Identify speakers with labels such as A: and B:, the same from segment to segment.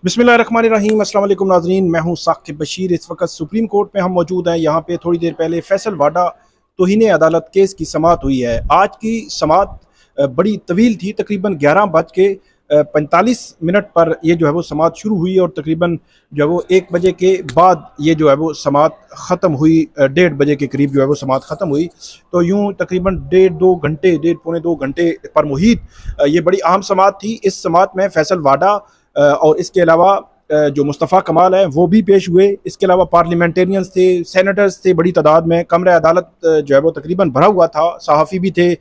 A: बिस्मिल्लाहिर्रहमानिर्रहीम। अस्सलाम वालेकुम नाज़रीन, मैं हूं साकिब बशीर। इस वक्त सुप्रीम कोर्ट में हम मौजूद हैं। यहाँ पे थोड़ी देर पहले फैसल वाडा तौहीन अदालत केस की समाअत हुई है। आज की समाअत बड़ी तवील थी, तकरीबन 11:45 पर ये जो है वो समाअत शुरू हुई और तकरीबन जो है वो 1 बजे के बाद ये जो है वो समाअत ख़त्म हुई। 1:30 बजे के करीब जो है वो समाअत ख़त्म हुई। तो यूँ तकरीबन 1.5 पौने 2 घंटे पर मुहित ये बड़ी अहम समाअत थी। इस समाअत में फैसल वाडा और इसके अलावा जो मुस्तफ़ा कमाल हैं वो भी पेश हुए। इसके अलावा पार्लियामेंटेरियंस थे, सेनेटर्स थे बड़ी तादाद में। कमरा अदालत जो है वो तकरीबन भरा हुआ था, सहाफ़ी भी थे।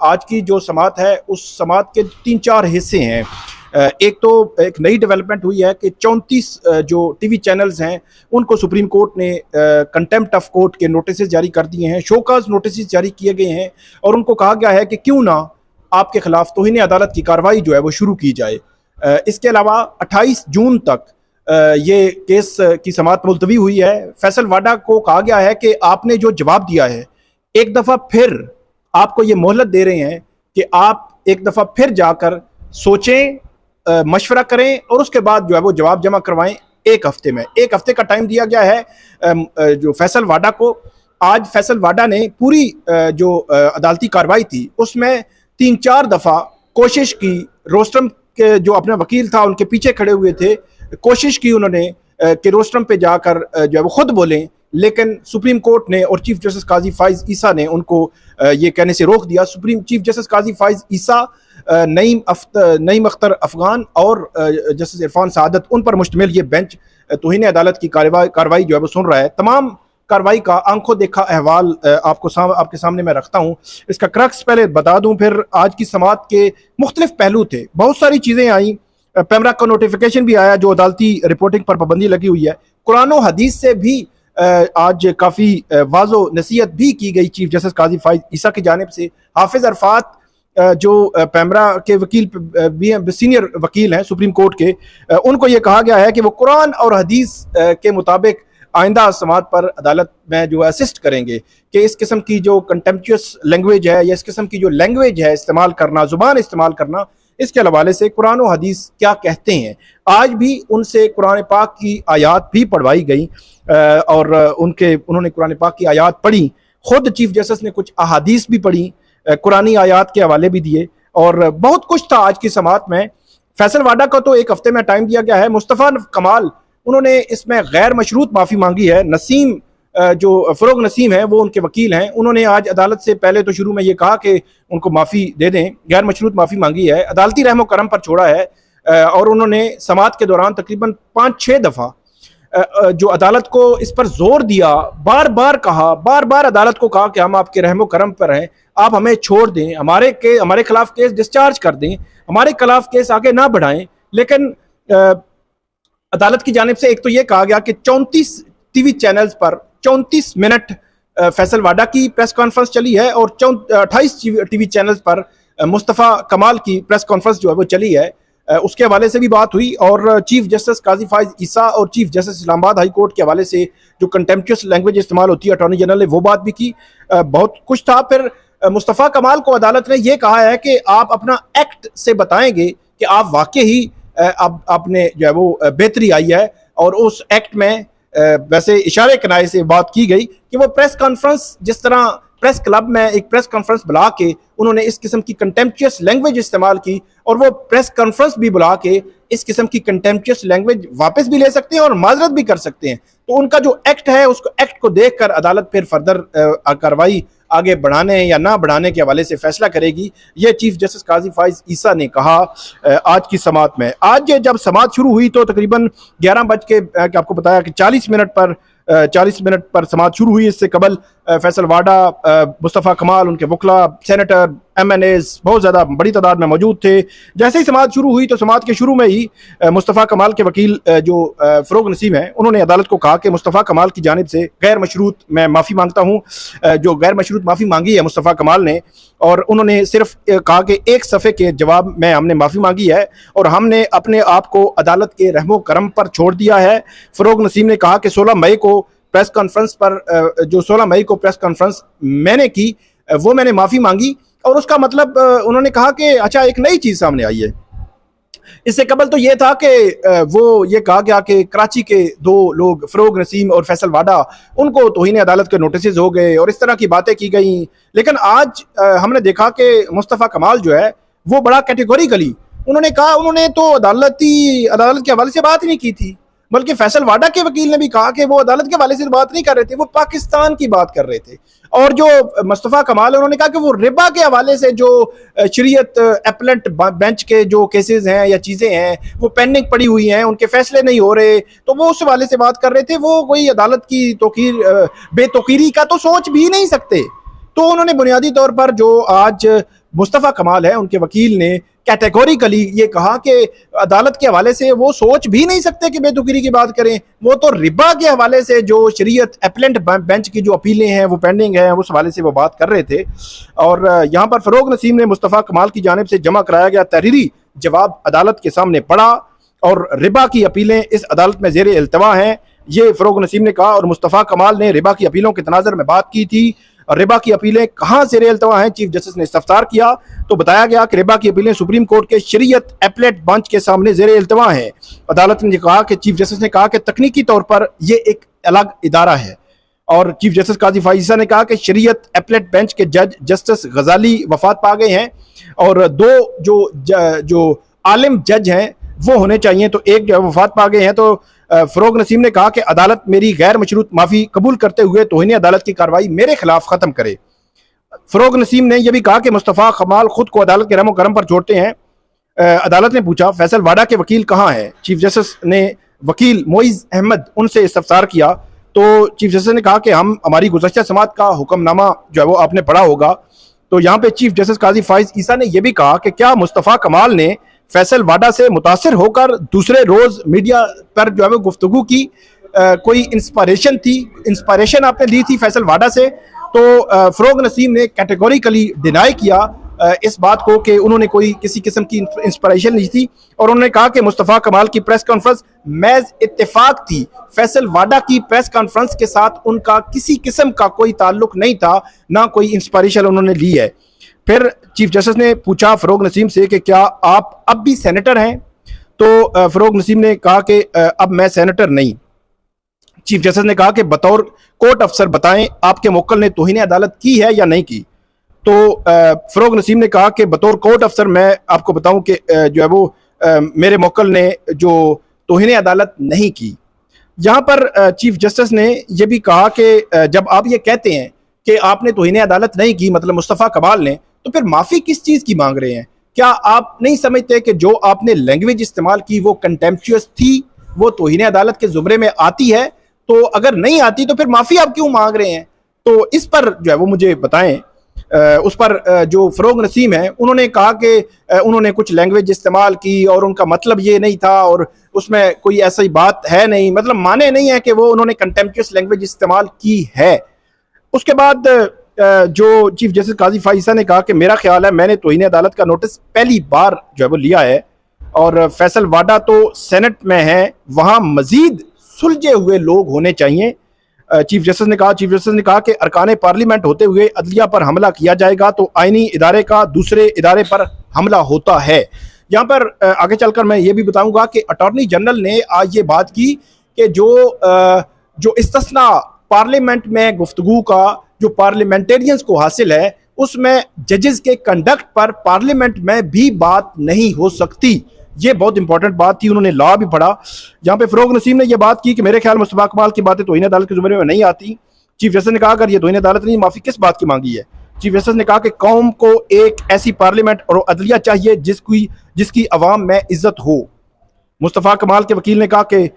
A: आज की जो समाअत है उस समाअत के 3-4 हिस्से हैं। एक तो एक नई डेवलपमेंट हुई है कि 34 जो टीवी चैनल्स हैं उनको सुप्रीम कोर्ट ने कंटेम्प्ट ऑफ कोर्ट के नोटिस जारी कर दिए हैं, शोकाज नोटिस जारी किए गए हैं और उनको कहा गया है कि क्यों ना आपके खिलाफ तौहीन अदालत की कार्रवाई जो है वो शुरू की जाए। इसके अलावा 28 जून तक ये केस की समाअत मुलतवी हुई है। फैसल वाडा को कहा गया है कि आपने जो जवाब दिया है, एक दफ़ा फिर आपको ये मोहलत दे रहे हैं कि आप एक दफ़ा फिर जाकर सोचें, मशवरा करें और उसके बाद जो है वो जवाब जमा करवाएं। 1 हफ्ते में, 1 हफ्ते का टाइम दिया गया है जो फैसल वाडा को। आज फैसल वाडा ने पूरी जो अदालती कार्रवाई थी उसमें 3-4 दफ़ा कोशिश की, रोस्टम के जो अपना वकील था उनके पीछे खड़े हुए थे, कोशिश की उन्होंने कि रोस्टम पे जाकर जो है वो खुद बोलें, लेकिन सुप्रीम कोर्ट ने और चीफ जस्टिस काजी फाइज ईसा ने उनको ये कहने से रोक दिया। सुप्रीम चीफ जस्टिस काजी फाइज ईसा, नईम अख्तर अफगान और जस्टिस इरफान सआदत, उन पर मुश्तमिल ये बेंच तौहीन अदालत की कार्रवाई जो है वो सुन रहा है। तमाम कार्रवाई का आंखों देखा अहवाल आपके सामने मैं रखता हूँ। इसका क्रक्स पहले बता दूँ, फिर आज की समाअत के मुख्तलिफ पहलू थे, बहुत सारी चीज़ें आई। पैमरा का नोटिफिकेशन भी आया जो अदालती रिपोर्टिंग पर पाबंदी लगी हुई है। कुरान और हदीस से भी आज काफ़ी वाज़ो नसीहत भी की गई चीफ जस्टिस काजी फाइज ईसा की जानिब से। हाफिज़ अरफात जो पैमरा के वकील भी हैं, सीनियर वकील हैं सुप्रीम कोर्ट के, उनको ये कहा गया है कि वो कुरान और हदीस के मुताबिक आइंदा समाअत पर अदालत में जो असिस्ट करेंगे कि इस किस्म की जो कंटेम्प्चुअस लैंग्वेज है या इस किस्म की जो लैंग्वेज है इस्तेमाल करना, ज़ुबान इस्तेमाल करना, इसके हवाले से कुरान और हदीस क्या कहते हैं। आज भी उनसे कुरान पाक की आयात भी पढ़वाई गई और उन्होंने कुरान पाक की आयात पढ़ी। खुद चीफ जस्टिस ने कुछ अहादीस भी पढ़ी, कुरानी आयात के हवाले भी दिए और बहुत कुछ था आज की समाअत में। फैसल वाडा को तो 1 हफ्ते में टाइम दिया गया है। मुस्तफ़ा कमाल, उन्होंने इसमें गैर मशरूत माफ़ी मांगी है। नसीम जो फ़रोग नसीम है वो उनके वकील हैं, उन्होंने आज अदालत से पहले तो शुरू में ये कहा कि उनको माफ़ी दे दें, गैर मशरूत माफ़ी मांगी है, अदालती रहमो करम पर छोड़ा है और उन्होंने समाअत के दौरान तकरीबन 5-6 दफ़ा जो अदालत को इस पर जोर दिया, बार बार अदालत को कहा कि हम आपके रहमो करम पर हैं, आप हमें छोड़ दें, हमारे खिलाफ केस डिस्चार्ज कर दें, हमारे खिलाफ केस आगे ना बढ़ाएं। लेकिन अदालत की जानिब से एक तो ये कहा गया कि 34 टीवी चैनल्स पर 34 मिनट फैसल वाडा की प्रेस कॉन्फ्रेंस चली है और 28 टीवी चैनल्स पर मुस्तफ़ा कमाल की प्रेस कॉन्फ्रेंस जो है वो चली है। उसके हवाले से भी बात हुई और चीफ जस्टिस काजी फाइज ईसा और chief justice Islamabad high court के हवाले से जो कंटेम्प्चुअस लैंग्वेज इस्तेमाल होती है अटॉर्नी जनरल ने वो बात भी की। बहुत कुछ था। फिर मुस्तफ़ा कमाल को अदालत ने यह कहा है कि आप अपना एक्ट से बताएंगे कि आप वाकई ही अब आपने जो है वो बेहतरी आई है। और उस एक्ट में वैसे इशारे किनारे से बात की गई कि वो प्रेस कॉन्फ्रेंस, जिस तरह प्रेस क्लब में एक प्रेस कॉन्फ्रेंस बुला के उन्होंने इस किस्म की कंटेम्प्चुअस लैंग्वेज इस्तेमाल की और वो प्रेस कॉन्फ्रेंस भी बुला के इस किस्म की कंटेम्प्चुअस लैंग्वेज वापस भी ले सकते हैं और माजरत भी कर सकते हैं। तो उनका जो एक्ट है उसको एक्ट को देखकर अदालत फिर फर्दर कार्रवाई आगे बढ़ाने या ना बढ़ाने के हवाले से फैसला करेगी। ये चीफ जस्टिस काजी फाइज ईसा ने कहा आज की समाअत में। आज जब समाअत शुरू हुई तो तकरीबन 11 बज के आपको बताया कि 40 मिनट पर समाअत शुरू हुई। इससे कबल फैसल वाडा, मुस्तफ़ा कमाल, उनके वकला, सेनेटर, MNAs बहुत ज़्यादा बड़ी तादाद में मौजूद थे। जैसे ही समाअत शुरू हुई तो समाअत के शुरू में ही मुस्तफ़ा कमाल के वकील जो फ़रोग नसीम हैं उन्होंने अदालत को कहा कि मुस्तफ़ा कमाल की जानिब से गैर मशरूत मैं माफ़ी मांगता हूँ। जो गैर मशरूत माफ़ी मांगी है मुस्तफ़ा कमाल ने, और उन्होंने सिर्फ कहा कि 1 सफ़े के जवाब में हमने माफ़ी मांगी है और हमने अपने आप को अदालत के रहमो करम पर छोड़ दिया है। फ़रोग नसीम ने कहा कि 16 मई को प्रेस कॉन्फ्रेंस पर जो 16 मई को प्रेस कॉन्फ्रेंस मैंने की वो मैंने माफ़ी मांगी और उसका मतलब उन्होंने कहा कि अच्छा एक नई चीज़ सामने आई है इससे कबल तो ये था कि वो ये कहा गया कि कराची के दो लोग फरोग नसीम और फैसल वाडा, उनको तौहीन अदालत के नोटिस हो गए और इस तरह की बातें की गई। लेकिन आज हमने देखा कि मुस्तफ़ा कमाल जो है वो बड़ा कैटेगोरिकली उन्होंने कहा, उन्होंने तो अदालत के हवाले से बात ही नहीं की थी, बल्कि फैसल वाडा के वकील ने भी कहा कि वो अदालत के हवाले से बात नहीं कर रहे थे, वो पाकिस्तान की बात कर रहे थे। और जो मुस्तफ़ा कमाल उन्होंने कहा कि वो रिबा के हवाले से जो शरीयत अपलेंट बेंच के जो केसेस हैं या चीज़ें हैं वो पेंडिंग पड़ी हुई हैं, उनके फैसले नहीं हो रहे, तो वो उस हवाले से बात कर रहे थे। वो कोई अदालत की बेतौकीरी का तो सोच भी नहीं सकते। तो उन्होंने बुनियादी तौर पर जो आज मुस्तफ़ा कमाल है उनके वकील ने कैटेगोरिकली ये कहा कि अदालत के हवाले से वो सोच भी नहीं सकते कि बेतुकीरी की बात करें, वो तो रिबा के हवाले से जो शरीयत अपलेंट बेंच की जो अपीलें हैं वो पेंडिंग हैं, उस हवाले से वो बात कर रहे थे। और यहाँ पर फरोग नसीम ने मुस्तफ़ा कमाल की जानिब से जमा कराया गया तहरीरी जवाब अदालत के सामने पढ़ा और रिबा की अपीलें इस अदालत में ज़ेर इल्तवा हैं, ये फरोग नसीम ने कहा। और मुस्तफ़ा कमाल ने रिबा की अपीलों के तनाज़ुर में बात की थी। रिबा की अपीलें कहाँ ज़ेर इल्तवा हैं, चीफ जस्टिस ने इस्तफ्सार किया तो बताया गया कि रिबा की अपीलें सुप्रीम कोर्ट के शरीयत अपलेट बेंच के सामने ज़ेर इल्तवा हैं। अदालत ने कहा कि चीफ जस्टिस ने कहा कि तकनीकी तौर पर यह एक अलग इदारा है। और चीफ जस्टिस काजी फाइज़ा ने कहा कि शरीयत अपलेट बेंच के जज जस्टिस गजाली वफात पा गए हैं और दो जो आलिम जज हैं वो होने चाहिए, तो एक जो है वफात पा गए हैं। तो फरोग नसीम ने कहा कि अदालत मेरी गैर मशरूत माफ़ी कबूल करते हुए तौहीन अदालत की कार्रवाई मेरे खिलाफ ख़त्म करे। फरोग नसीम ने यह भी कहा कि मुस्तफ़ा कमाल खुद को अदालत के रहमो करम पर छोड़ते हैं। अदालत ने पूछा फैसल वाडा के वकील कहाँ हैं। चीफ जस्टिस ने वकील मोइज़ अहमद उनसे इस्तफ्सार किया तो चीफ जस्टिस ने कहा कि हमारी गुज़श्ता समात का हुक्मनामा जो है वो आपने पढ़ा होगा। तो यहाँ पे चीफ जस्टिस काजी फाइज ईसा ने यह भी कहा कि क्या मुस्तफ़ा कमाल ने फैसल वाडा से मुतासिर होकर दूसरे रोज मीडिया पर जो है वो गुफ्तगू की, कोई इंस्पायरेशन आपने ली थी फैसल वाडा से। तो फरोग नसीम ने कैटेगोरिकली डिनाई किया इस बात को कि उन्होंने कोई किसी किस्म की इंस्पायरेशन ली थी। और उन्होंने कहा कि मुस्तफ़ा कमाल की प्रेस कॉन्फ्रेंस महज इत्तेफाक थी, फैसल वाडा की प्रेस कॉन्फ्रेंस के साथ उनका किसी किस्म का कोई ताल्लुक नहीं था, ना कोई इंस्पायरेशन उन्होंने ली है। फिर चीफ जस्टिस ने पूछा फरोग नसीम से कि क्या आप अब भी सेनेटर हैं। तो फरोग नसीम ने कहा कि अब मैं सेनेटर नहीं। चीफ जस्टिस ने कहा कि बतौर कोर्ट अफसर बताएं आपके मुवक्किल ने तौहीन अदालत की है या नहीं की। तो फरोग नसीम ने कहा कि बतौर कोर्ट अफसर मैं आपको बताऊं कि जो है वो मेरे मुवक्किल ने जो तौहीन अदालत नहीं की। यहाँ पर चीफ जस्टिस ने यह भी कहा कि जब आप ये कहते हैं कि आपने तौहीन अदालत नहीं की, मतलब मुस्तफ़ा कमाल ने, तो फिर माफ़ी किस चीज़ की मांग रहे हैं? क्या आप नहीं समझते कि जो आपने लैंग्वेज इस्तेमाल की वो कंटेम्पचुअस थी, वो तौहीन अदालत के ज़ुमरे में आती है? तो अगर नहीं आती तो फिर माफ़ी आप क्यों मांग रहे हैं? तो इस पर जो है वो मुझे बताएं। उस पर जो फरोग नसीम है उन्होंने कहा कि उन्होंने कुछ लैंग्वेज इस्तेमाल की और उनका मतलब ये नहीं था और उसमें कोई ऐसी बात है नहीं, मतलब माने नहीं है कि वो उन्होंने कंटेम्पचुअस लैंग्वेज इस्तेमाल की है। उसके बाद जो चीफ जस्टिस काजी फाइसा ने कहा कि मेरा ख्याल है मैंने तौहीन अदालत का नोटिस पहली बार जो है वो लिया है और फैसल वाडा तो सेनेट में है, वहाँ मजीद सुलझे हुए लोग होने चाहिए। चीफ जस्टिस ने कहा कि अरकान पार्लियामेंट होते हुए अदलिया पर हमला किया जाएगा तो आईनी इदारे का दूसरे इदारे पर हमला होता है। यहाँ पर आगे चलकर मैं ये भी बताऊंगा कि अटॉर्नी जनरल ने आज ये बात की कि जो इस्तिस्ना पार्लियामेंट में गुफ्तगू का जो पार्लियामेंटेरियंस को हासिल है उसमें जजेस के कंडक्ट पर पार्लियामेंट में भी बात नहीं हो सकती। ये बहुत इंपॉर्टेंट बात थी, उन्होंने लॉ भी पढ़ा। जहाँ पे फरोग नसीम ने यह बात की कि मेरे ख्याल मुस्तफ़ा कमाल की बातें तौहीन अदालत के ज़ुमरे में नहीं आती। चीफ जस्टिस ने कहा अगर ये तौहीन अदालत नहीं माफ़ी किस बात की मांगी है। चीफ जस्टिस ने कहा कि कौम को एक ऐसी पार्लियामेंट और अदलिया चाहिए जिसकी अवाम में इज्जत हो। मुस्तफ़ा कमाल के वकील ने कहा कि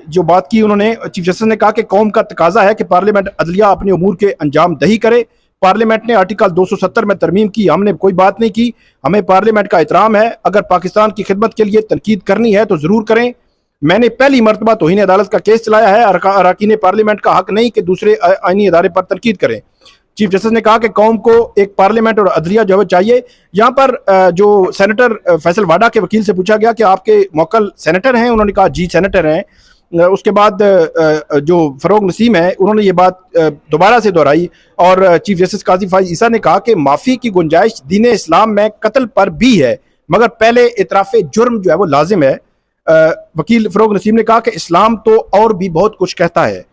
A: जो बात की उन्होंने, चीफ जस्टिस ने कहा कि कौम का तकाजा है कि पार्लियामेंट अदलिया अपने उमूर के अंजाम दही करे। पार्लियामेंट ने आर्टिकल 270 में तरमीम की, हमने कोई बात नहीं की, हमें पार्लियामेंट का एहतराम है। अगर पाकिस्तान की खिदमत के लिए तनकीद करनी है तो ज़रूर करें। मैंने पहली मरतबा तौहीन अदालत का केस चलाया है। अरकान पार्लियामेंट का हक नहीं कि दूसरे आईनी इदारे पर तनकीद करें। चीफ जस्टिस ने कहा कि कौम को एक पार्लियामेंट और अदलिया जो है चाहिए। यहाँ पर जो सेनेटर फैसल वाडा के वकील से पूछा गया कि आपके मुवक्किल सेनेटर हैं, उन्होंने कहा जी सेनेटर हैं। उसके बाद जो फरोग नसीम है उन्होंने ये बात दोबारा से दोहराई और चीफ जस्टिस काजी फाइज ईसा ने कहा कि माफ़ी की गुंजाइश दीन इस्लाम में कत्ल पर भी है, मगर पहले इतराफ़ जुर्म जो है वो लाजिम है। वकील फ़रोग नसीम ने कहा कि इस्लाम तो और भी बहुत कुछ कहता है।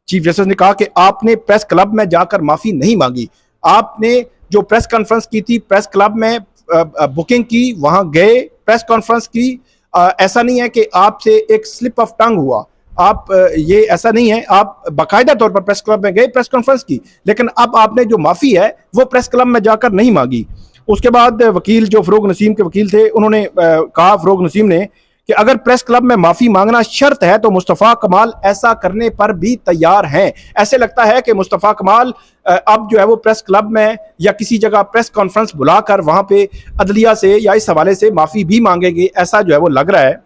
A: चीफ जस्टिस ने कहा कि आपने प्रेस क्लब में जाकर माफ़ी नहीं मांगी, आपने जो प्रेस कॉन्फ्रेंस की थी प्रेस क्लब में बुकिंग की, वहां गए, प्रेस कॉन्फ्रेंस की। ऐसा नहीं है कि आपसे एक स्लिप ऑफ टंग हुआ, आप ये ऐसा नहीं है, आप बाकायदा तौर पर प्रेस क्लब में गए, प्रेस कॉन्फ्रेंस की, लेकिन अब आपने जो माफ़ी है वो प्रेस क्लब में जाकर नहीं मांगी। उसके बाद वकील जो फ़रोग नसीम के वकील थे उन्होंने कहा, फ़रोग नसीम ने, कि अगर प्रेस क्लब में माफी मांगना शर्त है तो मुस्तफ़ा कमाल ऐसा करने पर भी तैयार हैं। ऐसे लगता है कि मुस्तफ़ा कमाल अब जो है वो प्रेस क्लब में या किसी जगह प्रेस कॉन्फ्रेंस बुलाकर वहां पे अदलिया से या इस हवाले से माफी भी मांगेंगे, ऐसा जो है वो लग रहा है।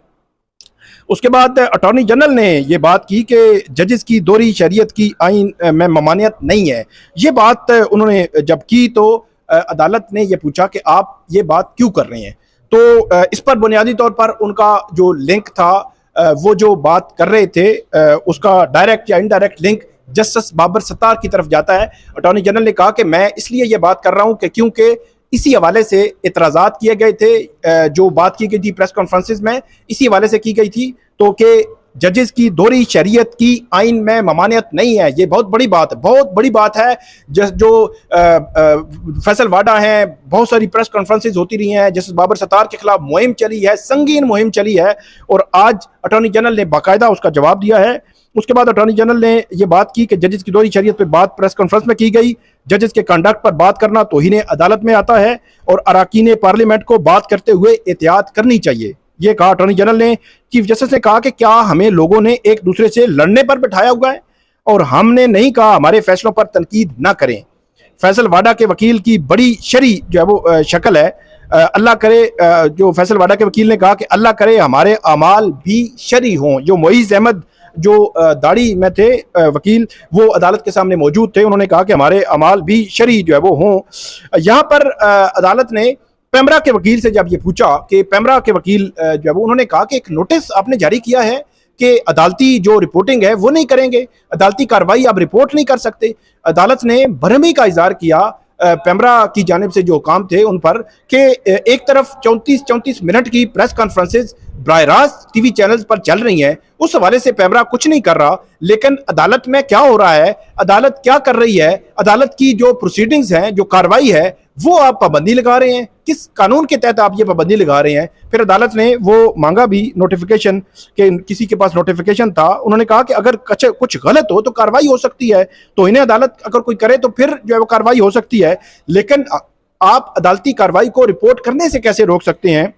A: उसके बाद अटॉर्नी जनरल ने यह बात की कि जजेस की दोहरी शरीयत की आइन में ममानियत नहीं है। ये बात उन्होंने जब की तो अदालत ने यह पूछा कि आप ये बात क्यों कर रहे हैं। तो इस पर बुनियादी तौर पर उनका जो लिंक था, वो जो बात कर रहे थे उसका डायरेक्ट या indirect link justice Babar Sattar की तरफ जाता है। अटॉर्नी जनरल ने कहा कि मैं इसलिए ये बात कर रहा हूं कि क्योंकि इसी हवाले से इतराज़ात किए गए थे, जो बात की गई थी प्रेस कॉन्फ्रेंसिस में इसी हवाले से की गई थी, तो कि जजेस की दोहरी शरीयत की आइन में ममानियत नहीं है। ये बहुत बड़ी बात है, बहुत बड़ी बात है। जो फैसल वाडा हैं, बहुत सारी प्रेस कॉन्फ्रेंसेस होती रही हैं, जस्टिस बाबर सत्तार के खिलाफ मुहिम चली है, संगीन मुहिम चली है, और आज अटॉर्नी जनरल ने बाकायदा उसका जवाब दिया है। उसके बाद अटॉर्नी जनरल ने यह बात की कि जजेस की दोहरी शरीयत पर बात प्रेस कॉन्फ्रेंस में की गई, जजेस के कंडक्ट पर बात करना तौहीन अदालत में आता है और अराकीन पार्लियामेंट को बात करते हुए एहतियात करनी चाहिए। ये कहा अटॉर्नी जनरल ने। चीफ जस्टिस ने कहा कि क्या हमें लोगों ने एक दूसरे से लड़ने पर बिठाया हुआ है, और हमने नहीं कहा हमारे फैसलों पर तनकीद ना करें। फैसल वाडा के वकील की बड़ी शरी जो है वो शक्ल है। अल्लाह करे, जो फैसल वाडा के वकील ने कहा कि अल्लाह करे हमारे अमाल भी शरी हों। जो मोइज़ अहमद जो दाढ़ी में थे वकील, वो अदालत के सामने मौजूद थे, उन्होंने कहा कि हमारे अमाल भी शरी जो है वो हों। यहाँ पर अदालत ने पेमरा के वकील से जब ये पूछा कि पेमरा के वकील जो है वो उन्होंने कहा कि एक नोटिस आपने जारी किया है कि अदालती जो रिपोर्टिंग है वो नहीं करेंगे, अदालती कार्रवाई आप रिपोर्ट नहीं कर सकते। अदालत ने भरमी का इजहार किया पेमरा की जानिब से जो काम थे उन पर, कि एक तरफ 34 मिनट की प्रेस कॉन्फ्रेंसेज बराह रास्त टीवी चैनल्स पर चल रही हैं, उस हवाले से पेमरा कुछ नहीं कर रहा, लेकिन अदालत में क्या हो रहा है, अदालत क्या कर रही है, अदालत की जो प्रोसीडिंग्स हैं, जो कार्रवाई है, वो आप पाबंदी लगा रहे हैं। किस कानून के तहत आप ये पाबंदी लगा रहे हैं। फिर अदालत ने वो मांगा भी नोटिफिकेशन, कि किसी के पास नोटिफिकेशन था, उन्होंने कहा कि अगर कुछ गलत हो तो कार्रवाई हो सकती है, तो इन्हें अदालत अगर कोई करे तो फिर जो है वो कार्रवाई हो सकती है, लेकिन आप अदालती कार्रवाई को रिपोर्ट करने से कैसे रोक सकते हैं।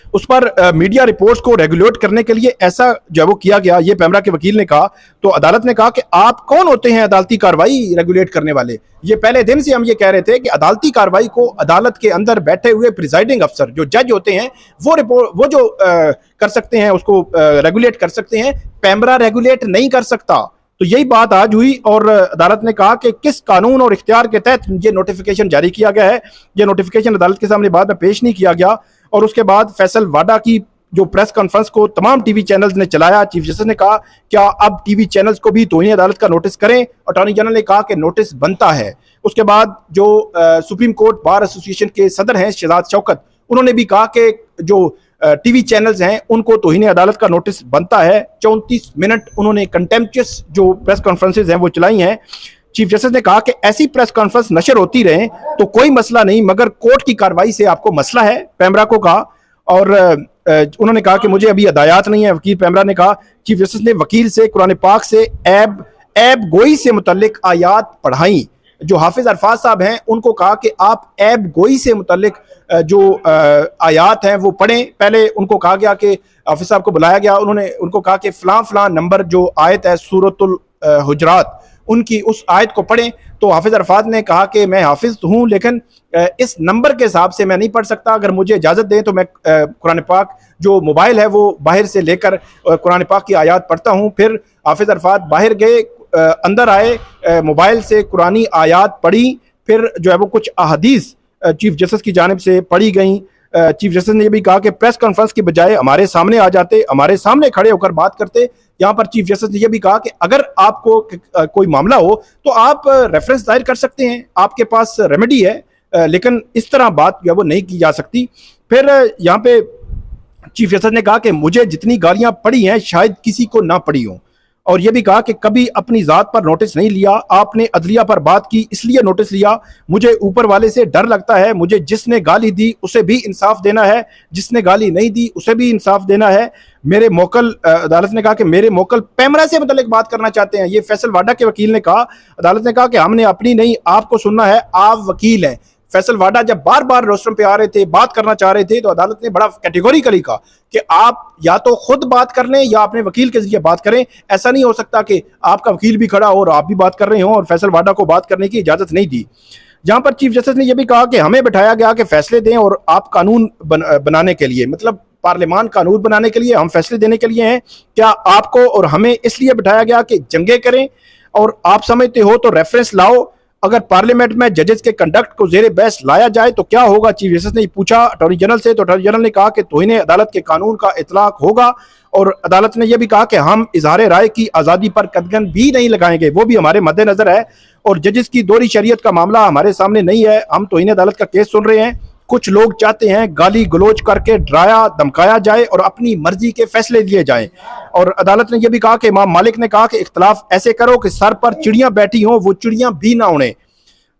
A: उस पर मीडिया रिपोर्ट्स को रेगुलेट करने के लिए ऐसा जो है वो किया गया, ये पेमरा के वकील ने कहा। तो अदालत ने कहा कि आप कौन होते हैं अदालती कार्रवाई रेगुलेट करने वाले। ये पहले दिन से हम ये कह रहे थे कि अदालती कार्रवाई को अदालत के अंदर बैठे हुए प्रिजाइडिंग अफसर जो जज होते हैं वो जो कर सकते हैं, उसको रेगुलेट कर सकते हैं, पेमरा रेगुलेट नहीं कर सकता। तो यही बात आज हुई और अदालत ने कहा कि किस कानून और इख्तियार के तहत ये नोटिफिकेशन जारी किया गया है। ये नोटिफिकेशन अदालत के सामने बाद में पेश नहीं किया गया। और उसके बाद फैसल वाडा की जो प्रेस कॉन्फ्रेंस को तमाम टीवी चैनल्स ने चलाया। चीफ जस्टिस ने कहा क्या अब टीवी चैनल्स को भी तौहीन अदालत का नोटिस करें। अटॉर्नी जनरल ने कहा कि नोटिस बनता है। उसके बाद जो सुप्रीम कोर्ट बार एसोसिएशन के सदर हैं शहजाद शौकत, उन्होंने भी कहा कि जो टीवी चैनल्स हैं उनको तौहीन अदालत का नोटिस बनता है। 34 मिनट उन्होंने कंटेम्पचुअस जो प्रेस कॉन्फ्रेंसेज हैं वो चलाई हैं। चीफ जस्टिस ने कहा कि ऐसी प्रेस कॉन्फ्रेंस नशर होती रहे तो कोई मसला नहीं, मगर कोर्ट की कार्रवाई से आपको मसला है, पेमरा को कहा। और उन्होंने कहा कि मुझे अभी हदायत नहीं है। वकील पेमरा ने कहा चीफ जस्टिस ने वकील से कुरान पाक से ऐब गोई से मुतल्लिक आयात पढ़ाई। जो हाफिज अरफाज साहब हैं उनको कहा कि आप ऐब गोई से मुतल्लिक जो आयात हैं वो पढ़ें। पहले उनको कहा गया कि हाफिज साहब को बुलाया गया, उन्होंने उनको कहा कि फलां नंबर जो आयत है सूरतुल हुजरात, उनकी उस आयत को पढ़ें। तो हाफिज अरफाज ने कहा कि मैं हाफिज हूँ लेकिन इस नंबर के हिसाब से मैं नहीं पढ़ सकता, अगर मुझे इजाज़त दें तो मैं कुरान पाक जो मोबाइल है वो बाहर से लेकर कुरान पाक की आयत पढ़ता हूँ। फिर हाफिज अरफाज बाहर गए, अंदर आए, मोबाइल से कुरानी आयत पढ़ी, फिर जो है वो कुछ अहदीस चीफ जस्टिस की जानिब से पढ़ी गई। चीफ जस्टिस ने यह भी कहा कि प्रेस कॉन्फ्रेंस की बजाय हमारे सामने आ जाते, हमारे सामने खड़े होकर बात करते। यहाँ पर चीफ जस्टिस ने यह भी कहा कि अगर आपको कोई मामला हो तो आप रेफरेंस दायर कर सकते हैं, आपके पास रेमेडी है, लेकिन इस तरह बात जो है वो नहीं की जा सकती। फिर यहाँ पे चीफ जस्टिस ने कहा कि मुझे जितनी गालियां पड़ी हैं शायद किसी को ना पड़ी हो, और यह भी कहा कि कभी अपनी जात पर नोटिस नहीं लिया, आपने अदलिया पर बात की इसलिए नोटिस लिया। मुझे ऊपर वाले से डर लगता है, मुझे जिसने गाली दी उसे भी इंसाफ देना है, जिसने गाली नहीं दी उसे भी इंसाफ देना है। मेरे मोकल, अदालत ने कहा कि मेरे मोकल पैमरा से मतलब बात करना चाहते हैं। ये फैसल वाडा के वकील ने कहा, अदालत ने कहा कि हमने अपनी नहीं आपको सुनना है, आप वकील हैं। फैसल वाडा जब बार बार रोस्टरम पे आ रहे थे, बात करना चाह रहे थे, तो अदालत ने बड़ा कैटेगोरिकली कहा कि आप या तो खुद बात कर लें या अपने वकील के जरिए बात करें। ऐसा नहीं हो सकता कि आपका वकील भी खड़ा हो और आप भी बात कर रहे हो, और फैसल वाडा को बात करने की इजाजत नहीं दी। जहां पर चीफ जस्टिस ने यह भी कहा कि हमें बिठाया गया कि फैसले दें, और आप कानून बनाने के लिए, मतलब पार्लियामान कानून बनाने के लिए, हम फैसले देने के लिए हैं। क्या आपको और हमें इसलिए बिठाया गया कि जंगे करें? और आप समझते हो तो रेफरेंस लाओ, अगर पार्लियामेंट में जजेस के कंडक्ट को जेर बहस लाया जाए तो क्या होगा? चीफ जस्टिस ने पूछा अटॉर्नी जनरल से, तो अटॉर्नी जनरल ने कहा कि तौहीन अदालत के कानून का इतलाक होगा, और अदालत ने यह भी कहा कि हम इजहार राय की आज़ादी पर कदगन भी नहीं लगाएंगे, वो भी हमारे मद्देनजर है। और जजेस की दोहरी शरीयत का मामला हमारे सामने नहीं है, हम तौहीन अदालत का केस सुन रहे हैं। कुछ लोग चाहते हैं गाली गलोच करके डराया धमकाया जाए और अपनी मर्जी के फैसले लिए जाएं। और अदालत ने यह भी कहा कि इमाम मालिक ने कहा कि इख्तलाफ ऐसे करो कि सर पर चिड़ियां बैठी हों, वो चिड़ियां भी ना उड़ें।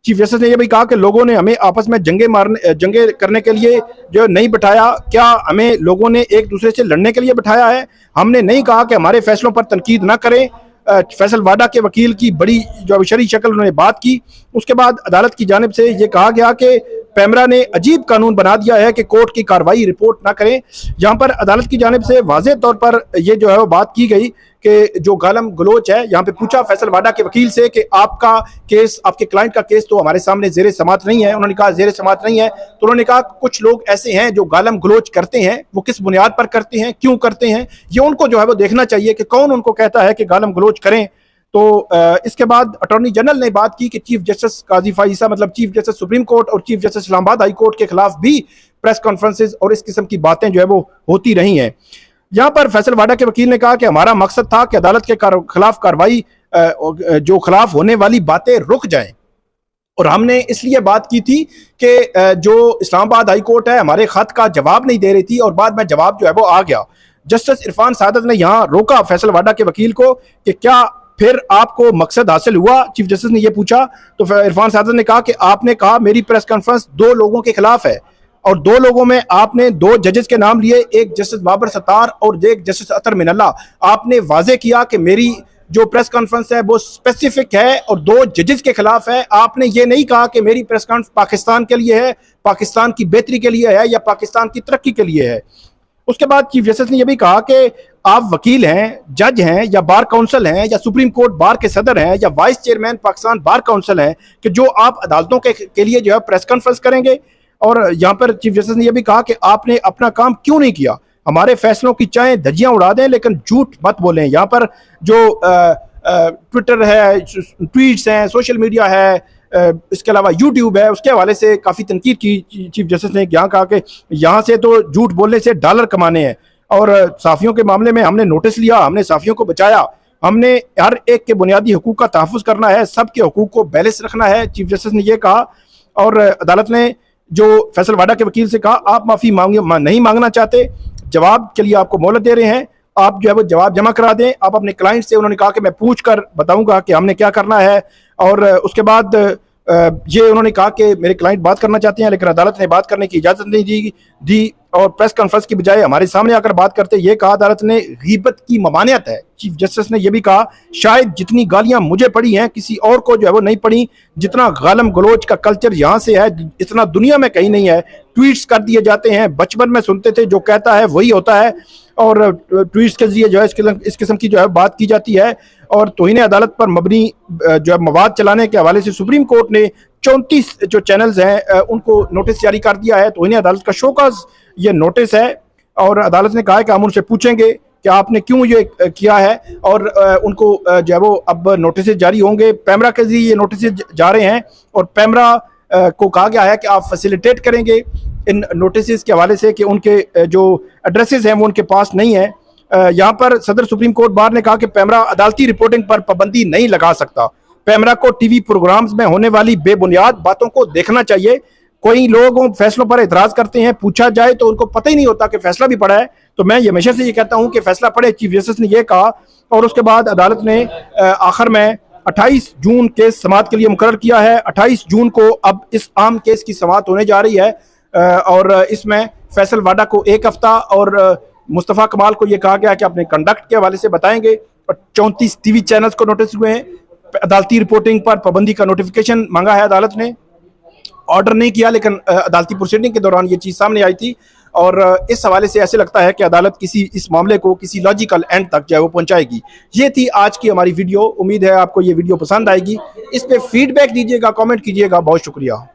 A: चीफ जस्टिस ने यह भी कहा कि लोगों ने हमें आपस में जंगे करने के लिए जो नहीं बिठाया, क्या हमें लोगों ने एक दूसरे से लड़ने के लिए बिठाया है? हमने नहीं कहा कि हमारे फैसलों पर तनकीद ना करें। फैसल वाडा के वकील की बड़ी जो अबशरी शक्ल उन्होंने बात की। उसके बाद अदालत की जानिब से ये कहा गया कि पैमरा ने अजीब कानून बना दिया है कि कोर्ट की कार्रवाई रिपोर्ट ना करें। जहां पर अदालत की जानिब से वाज़ेह तौर पर यह जो है वो बात की गई कि जो गालम गलोच है, यहाँ पे पूछा फैसल वाडा के वकील से कि आपका केस, आपके क्लाइंट का केस तो हमारे सामने जेर समात नहीं है। उन्होंने कहा जेर समात नहीं है, तो उन्होंने कहा कुछ लोग ऐसे हैं जो गालम गलोच करते हैं, वो किस बुनियाद पर करते हैं, क्यों करते हैं, ये उनको जो है वो देखना चाहिए कि कौन उनको कहता है कि गालम गलोच करें। तो इसके बाद अटॉर्नी जनरल ने बात की कि चीफ जस्टिस काजी फाइसा, मतलब चीफ जस्टिस सुप्रीम कोर्ट और chief justice Islamabad high court के खिलाफ भी प्रेस कॉन्फ्रेंसेज और इस किस्म की बातें जो है वो होती रही हैं। यहाँ पर फैसल वाडा के वकील ने कहा कि हमारा मकसद था कि अदालत के खिलाफ कार्रवाई, जो खिलाफ होने वाली बातें रुक जाएं, और हमने इसलिए बात की थी कि जो इस्लामाबाद हाई कोर्ट है हमारे खत का जवाब नहीं दे रही थी, और बाद में जवाब जो है वो आ गया। जस्टिस इरफान सादत ने यहाँ रोका फैसल वाडा के वकील को कि क्या फिर आपको मकसद हासिल हुआ? चीफ जस्टिस ने यह पूछा, तो इरफान सादत ने कहा कि आपने कहा मेरी प्रेस कॉन्फ्रेंस 2 लोगों के खिलाफ है, और 2 लोगों में आपने 2 जजेस के नाम लिए, एक जस्टिस बाबर सत्तार और एक जस्टिस अतर मिनल्ला। आपने वाजे किया कि मेरी जो प्रेस कॉन्फ्रेंस है वो स्पेसिफिक है और 2 जजेस के खिलाफ है। आपने ये नहीं कहा कि मेरी प्रेस कॉन्फ्रेंस पाकिस्तान के लिए है, पाकिस्तान की बेहतरी के लिए है या पाकिस्तान की तरक्की के लिए है। उसके बाद चीफ जस्टिस ने यह भी कहा कि आप वकील हैं, जज हैं, या बार काउंसिल हैं, या सुप्रीम कोर्ट बार के सदर हैं, या vice chairman Pakistan bar council हैं, कि जो आप अदालतों के लिए जो है प्रेस कॉन्फ्रेंस करेंगे। और यहाँ पर चीफ जस्टिस ने यह भी कहा कि आपने अपना काम क्यों नहीं किया? हमारे फैसलों की चाहे धज्जियां उड़ा दें लेकिन झूठ मत बोलें। यहाँ पर जो ट्विटर है, ट्वीट्स हैं, सोशल मीडिया है, इसके अलावा यूट्यूब है, उसके हवाले से काफ़ी तनकीद की चीफ जस्टिस ने। यहाँ कहा कि यहाँ से तो झूठ बोलने से डॉलर कमाने हैं, और साफ़ियों के मामले में हमने नोटिस लिया, हमने साफ़ियों को बचाया, हमने हर एक के बुनियादी हकूक़ का तहफ़्फ़ुज़ करना है, सबके हकूक़ को बैलेंस रखना है, चीफ जस्टिस ने यह कहा। और अदालत ने जो फैसल वाडा के वकील से कहा आप माफ़ी नहीं मांगना चाहते, जवाब के लिए आपको मोहलत दे रहे हैं, आप जो है वो जवाब जमा करा दें, आप अपने क्लाइंट से। उन्होंने कहा कि मैं पूछ कर बताऊंगा कि हमने क्या करना है। और उसके बाद ये उन्होंने कहा कि मेरे क्लाइंट बात करना चाहते हैं, लेकिन अदालत ने बात करने की इजाज़त नहीं दी और प्रेस कॉन्फ्रेंस की बजाय हमारे सामने आकर बात करते। ये कहा अदालत ने गीबत की ममानियत है। चीफ जस्टिस ने यह भी कहा शायद जितनी गालियां मुझे पड़ी हैं किसी और को जो है वो नहीं पड़ी, जितना गालम गलोच का कल्चर यहाँ से है इतना दुनिया में कहीं नहीं है। ट्वीट्स कर दिए जाते हैं, बचपन में सुनते थे जो कहता है वही होता है, और ट्वीट्स के जरिए जो है इस किस्म की जो है बात की जाती है। और तौहीन अदालत पर मबनी जो है मवाद चलाने के हवाले से सुप्रीम कोर्ट ने 34 जो चैनल्स हैं उनको नोटिस जारी कर दिया है। तौहीन अदालत का शोकॉज ये नोटिस है, और अदालत ने कहा है कि हम उनसे पूछेंगे कि आपने क्यों ये किया है, और उनको जो है वो अब नोटिस जारी होंगे। पैमरा के जरिए ये नोटिस जा रहे हैं, और पैमरा को कहा गया है कि आप फैसिलिटेट करेंगे इन नोटिस के हवाले से कि उनके जो एड्रेसेस हैं वो उनके पास नहीं है। यहाँ पर सदर सुप्रीम कोर्ट बार ने कहा कि पैमरा अदालती रिपोर्टिंग पर पाबंदी नहीं लगा सकता। पैमरा को टीवी प्रोग्राम्स में होने वाली बेबुनियाद बातों को देखना चाहिए। कोई लोग फैसलों पर एतराज करते हैं, पूछा जाए तो उनको पता ही नहीं होता कि फैसला भी पड़ा है। तो मैं ये हमेशा से ये कहता हूं कि फैसला पड़े, चीफ जस्टिस ने ये कहा, और उसके बाद अदालत ने आखिर में 28 जून केस समाअत के लिए मुकर्रर किया है। 28 जून को अब इस आम केस की समाअत होने जा रही है और इसमें फैसल वाडा को 1 हफ्ता और मुस्तफ़ा कमाल को यह कहा गया कि अपने कंडक्ट के हवाले से बताएंगे। और 34 टीवी चैनल्स को नोटिस हुए हैं। अदालती रिपोर्टिंग पर पाबंदी का नोटिफिकेशन मांगा है अदालत ने, ऑर्डर नहीं किया, लेकिन अदालती प्रोसीडिंग के दौरान ये चीज़ सामने आई थी। और इस हवाले से ऐसे लगता है कि अदालत इस मामले को किसी लॉजिकल एंड तक जो है वो पहुंचाएगी। ये थी आज की हमारी वीडियो। उम्मीद है आपको ये वीडियो पसंद आएगी। इस पे फीडबैक दीजिएगा, कमेंट कीजिएगा। बहुत शुक्रिया।